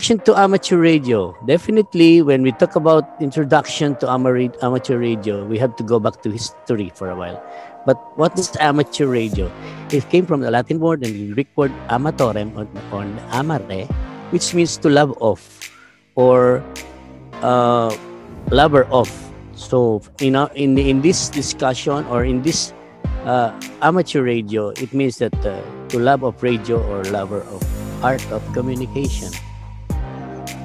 Introduction to amateur radio. Definitely, when we talk about introduction to amateur radio, we have to go back to history for a while. But what is amateur radio? It came from the Latin word and the Greek word amatorem or amare, which means to love of or lover of. So in this discussion or in this amateur radio, it means that to love of radio or lover of art of communication.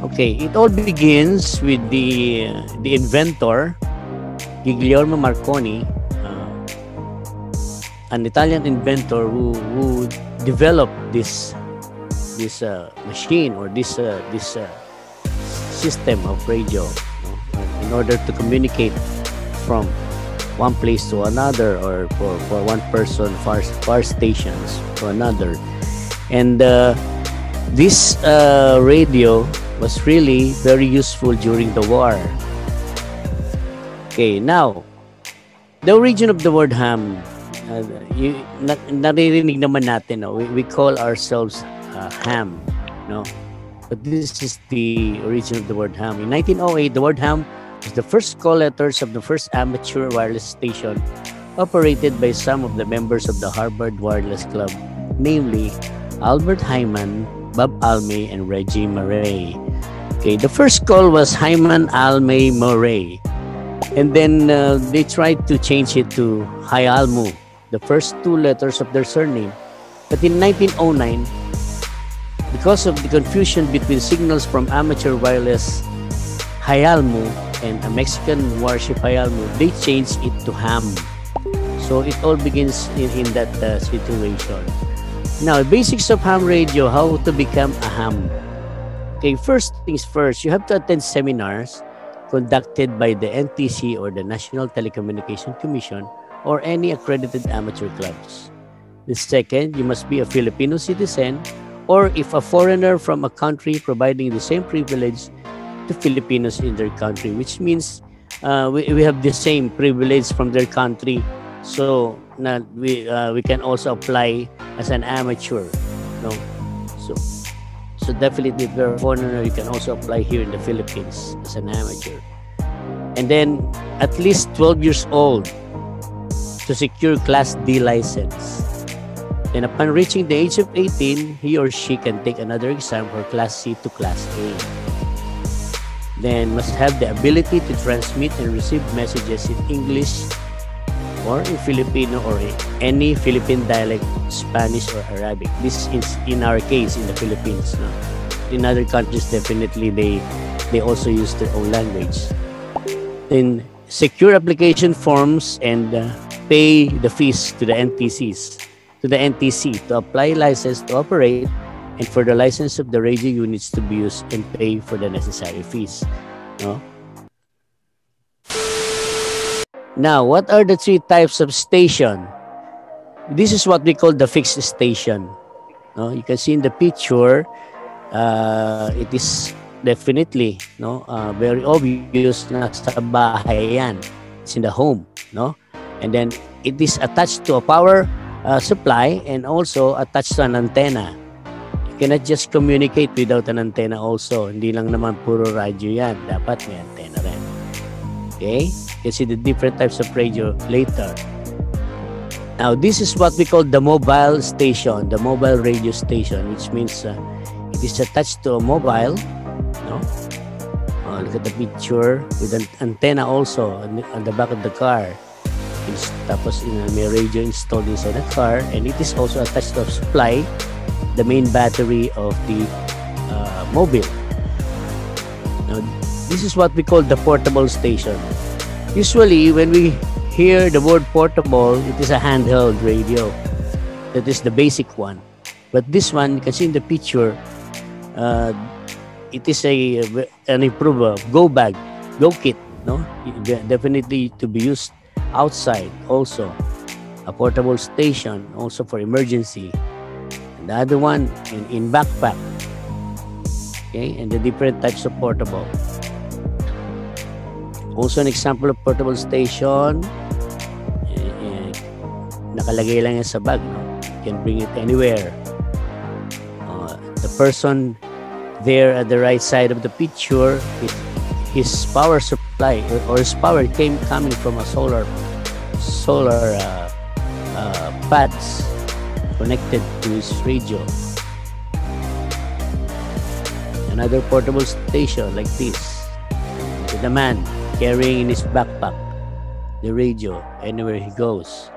Okay, it all begins with the inventor Guglielmo Marconi, an Italian inventor who developed this machine or this system of radio in order to communicate from one place to another, or for one person, far stations to another. And this radio was really very useful during the war. Okay, now, the origin of the word ham, naririnig naman natin, no? We call ourselves ham, no? But this is the origin of the word ham. In 1908, the word ham was the first call letters of the first amateur wireless station operated by some of the members of the Harvard Wireless Club, namely Albert Hyman, Bob Almay, and Reggie Murray. Okay, the first call was Hyman, Almay, Murray. And then they tried to change it to Hyalmu, the first two letters of their surname. But in 1909, because of the confusion between signals from amateur wireless Hyalmu and a Mexican warship Hyalmu, they changed it to ham. So it all begins in that situation. Now, basics of ham radio, how to become a ham. Okay, first things first, you have to attend seminars conducted by the NTC or the National Telecommunication Commission or any accredited amateur clubs. The second, you must be a Filipino citizen, or if a foreigner from a country providing the same privilege to Filipinos in their country, which means we have the same privilege from their country, so we can also apply as an amateur, no? So definitely, if you're a foreigner, you can also apply here in the Philippines as an amateur. And then at least 12 years old to secure Class D license. Then upon reaching the age of 18, he or she can take another exam for Class C to Class A. Then must have the ability to transmit and receive messages in English or in Filipino or in any Philippine dialect, Spanish or Arabic. This is in our case in the Philippines. No? In other countries, definitely they also use their own language. Then secure application forms and pay the fees to the NTC to apply license to operate, and for the license of the radio units to be used and pay for the necessary fees. No? Now, what are the three types of station? This is what we call the fixed station. No? You can see in the picture, it is definitely very obvious na sa bahay yan. It's in the home. No? And then it is attached to a power supply and also attached to an antenna. You cannot just communicate without an antenna also. Hindi lang naman puro radyo yan. Dapat may antenna rin. Okay? You see the different types of radio later. Now, this is what we call the mobile station, the mobile radio station, which means it is attached to a mobile. No? Look at the picture with an antenna also on the back of the car. Tapos may radio installed inside the car, and it is also attached to a supply, the main battery of the mobile. Now, this is what we call the portable station. Usually, when we hear the word portable, it is a handheld radio. That is the basic one. But this one, you can see in the picture, it is an improved go bag, go kit. No, definitely to be used outside. Also, a portable station, also for emergency. And the other one in backpack. Okay, and the different types of portable. Also, an example of portable station, nakalagay lang yan sa bag. No? You can bring it anywhere. The person there at the right side of the picture, his power supply or his power coming from a solar pads connected to his radio. Another portable station like this, with a man carrying in his backpack the radio anywhere he goes.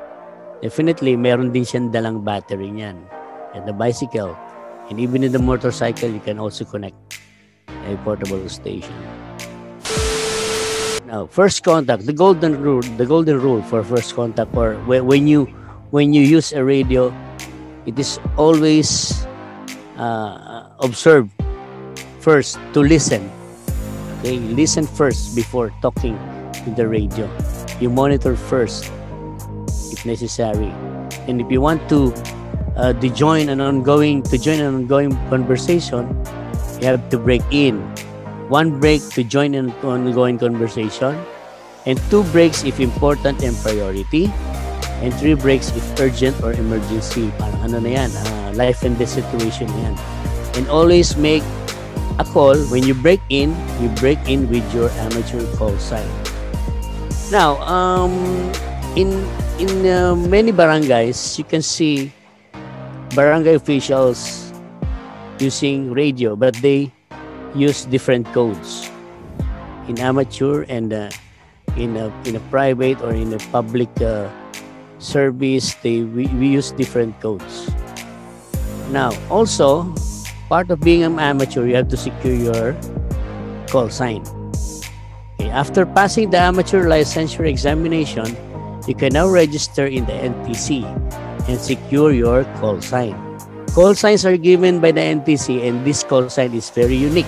Definitely, meron din siyang dalang battery niyan. And the bicycle, and even in the motorcycle, you can also connect a portable station. Now, first contact, the golden rule for first contact, or when you use a radio, it is always observe first to listen. Okay, listen first before talking to the radio. You monitor first if necessary, and if you want to join an ongoing conversation, you have to break in. 1 break to join an ongoing conversation, and 2 breaks if important and priority, and 3 breaks if urgent or emergency. Parang ano na yan, life and death situation na yan. And always make a call. When you break in with your amateur call sign. Now, in many barangays, you can see barangay officials using radio, but they use different codes. In amateur and in a private or in a public service, we use different codes. Now, also, part of being an amateur, you have to secure your call sign. Okay, after passing the amateur licensure examination, you can now register in the NTC and secure your call sign. Call signs are given by the NTC, and this call sign is very unique.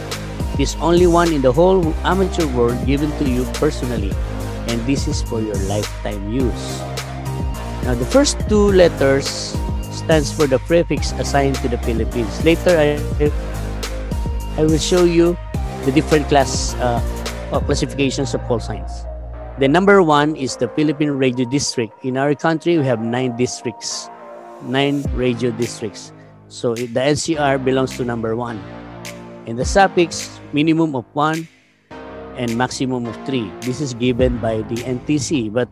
It is only one in the whole amateur world given to you personally, and this is for your lifetime use. Now, the first 2 letters stands for the prefix assigned to the Philippines. Later, I will show you the different classifications of call signs. The number 1 is the Philippine Radio District. In our country, we have 9 districts, 9 radio districts. So the NCR belongs to number 1. And the suffix, minimum of 1 and maximum of 3. This is given by the NTC. But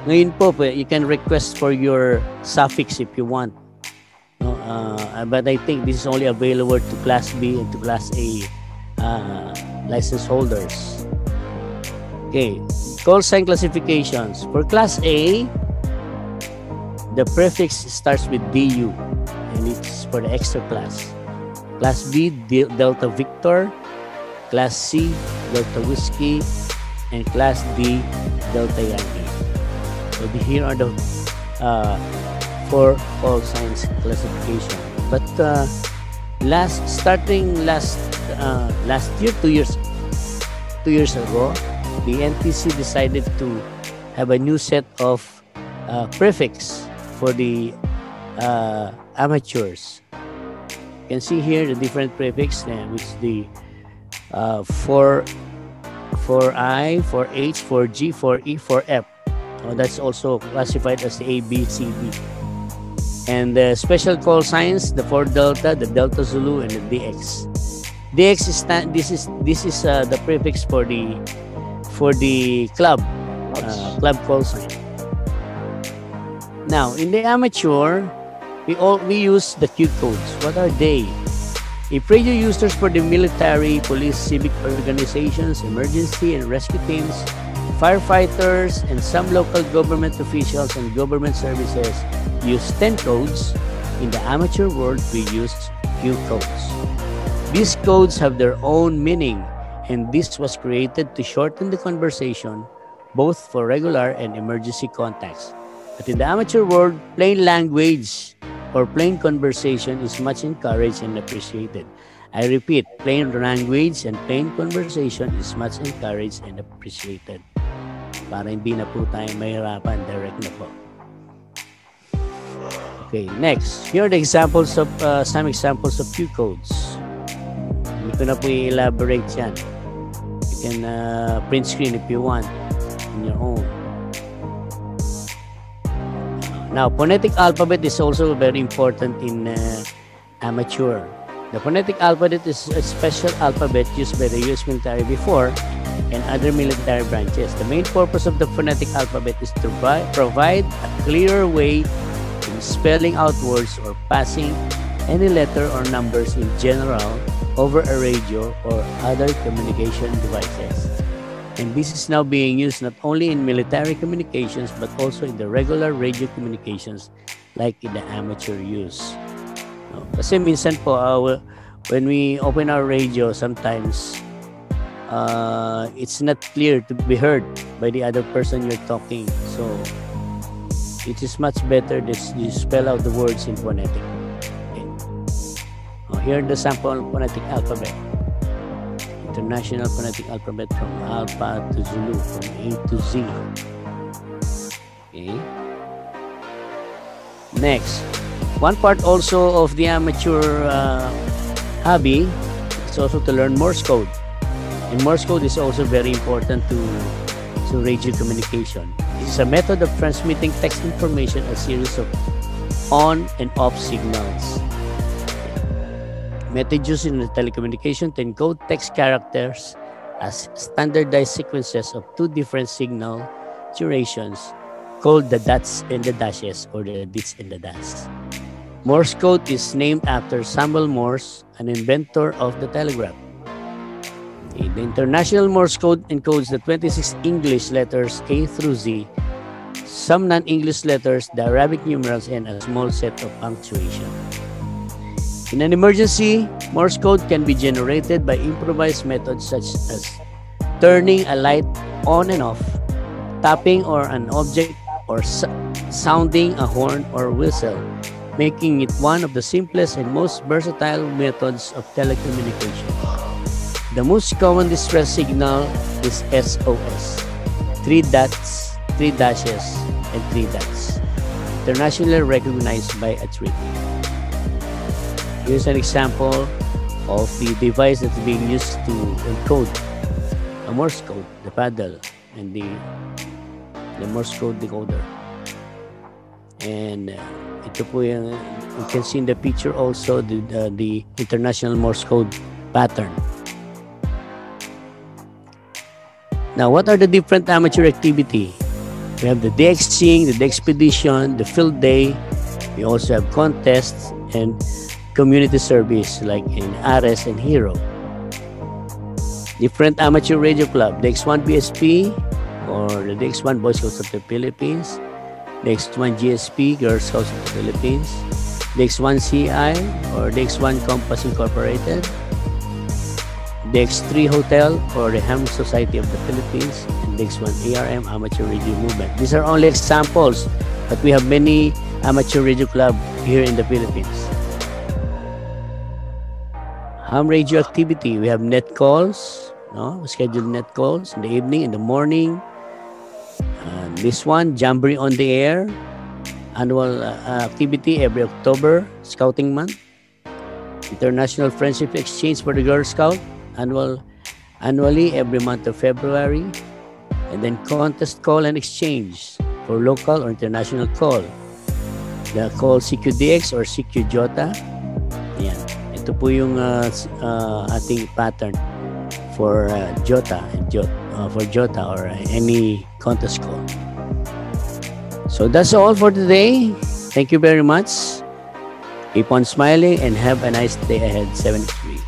ngayon po, you can request for your suffix if you want. No, but I think this is only available to Class B and to Class A license holders. Okay, call sign classifications. For Class A, the prefix starts with DU, and it's for the extra class. Class B, Delta Victor. Class C, Delta Whiskey. And Class D, Delta Yankee. So here are the 4 call signs classification. But last year, 2 years ago, the NTC decided to have a new set of prefix for the amateurs. You can see here the different prefix, which the 4I, 4H, 4G, 4E, 4F. That's also classified as the A, B, C, D. And the special call signs, the 4 Delta, the Delta Zulu, and the DX. DX is the prefix for the club call sign. Now, in the amateur, we use the Q codes. What are they? If radio users for the military, police, civic organizations, emergency and rescue teams, firefighters, and some local government officials and government services use 10 codes, in the amateur world we use Q codes. These codes have their own meaning, and this was created to shorten the conversation both for regular and emergency contacts. But in the amateur world, plain language or plain conversation is much encouraged and appreciated. I repeat, plain language and plain conversation is much encouraged and appreciated. Para hindi na po tayo mahirapan, direct na po. Okay, next. Here are the examples of some examples of Q codes. Hindi ko na po i-elaborate yan. You can print screen if you want on your own. Now, phonetic alphabet is also very important in amateur. The phonetic alphabet is a special alphabet used by the U.S. military before and other military branches. The main purpose of the phonetic alphabet is to provide a clearer way in spelling out words or passing any letter or numbers in general over a radio or other communication devices. And this is now being used not only in military communications but also in the regular radio communications like in the amateur use. No? Kasi minsan po, when we open our radio, sometimes it's not clear to be heard by the other person you're talking. So it is much better that you spell out the words in phonetic. Okay. Here are the sample phonetic alphabet. International phonetic alphabet from Alpha to Zulu, from A to Z. Okay. Next, one part also of the amateur hobby is also to learn Morse code. And Morse code is also very important to radio communication. It is a method of transmitting text information, a series of on and off signals. Method used in the telecommunication to encode text characters as standardized sequences of two different signal durations called the dots and the dashes, or the dits and the das. Morse code is named after Samuel Morse, an inventor of the telegraph. Okay, the International Morse code encodes the 26 English letters A through Z, some non-English letters, the Arabic numerals, and a small set of punctuation. In an emergency, Morse code can be generated by improvised methods such as turning a light on and off, tapping on an object, or sounding a horn or whistle, making it one of the simplest and most versatile methods of telecommunication. The most common distress signal is SOS, 3 dots, 3 dashes, and 3 dots, internationally recognized by a treaty. Here's an example of the device that's being used to encode a Morse code, the paddle, and the Morse code decoder. And ito po yung, you can see in the picture also the International Morse code pattern. Now, what are the different amateur activity? We have the day exchange, the day expedition, the field day. We also have contests and community service like in Ares and Hero. Different amateur radio club, the X1 BSP or the X1 Boy Scouts of the Philippines, the X1 GSP, Girl Scouts of the Philippines, the X1 CI or the X1 Compass Incorporated, the X3 Hotel or the Ham Society of the Philippines, and the X1 ARM Amateur Radio Movement. These are only examples, but we have many amateur radio club here in the Philippines. Ham radio activity, we have net calls, no? Scheduled net calls in the evening, in the morning. This one, Jamboree on the Air, annual activity every October, Scouting Month. International Friendship Exchange for the Girl Scout, annually every month of February. And then contest call and exchange for local or international call. The call CQDX or CQJOTA. Yan. Ito po yung ating pattern for JOTA or any contest call. So that's all for today. Thank you very much. Keep on smiling and have a nice day ahead. 73.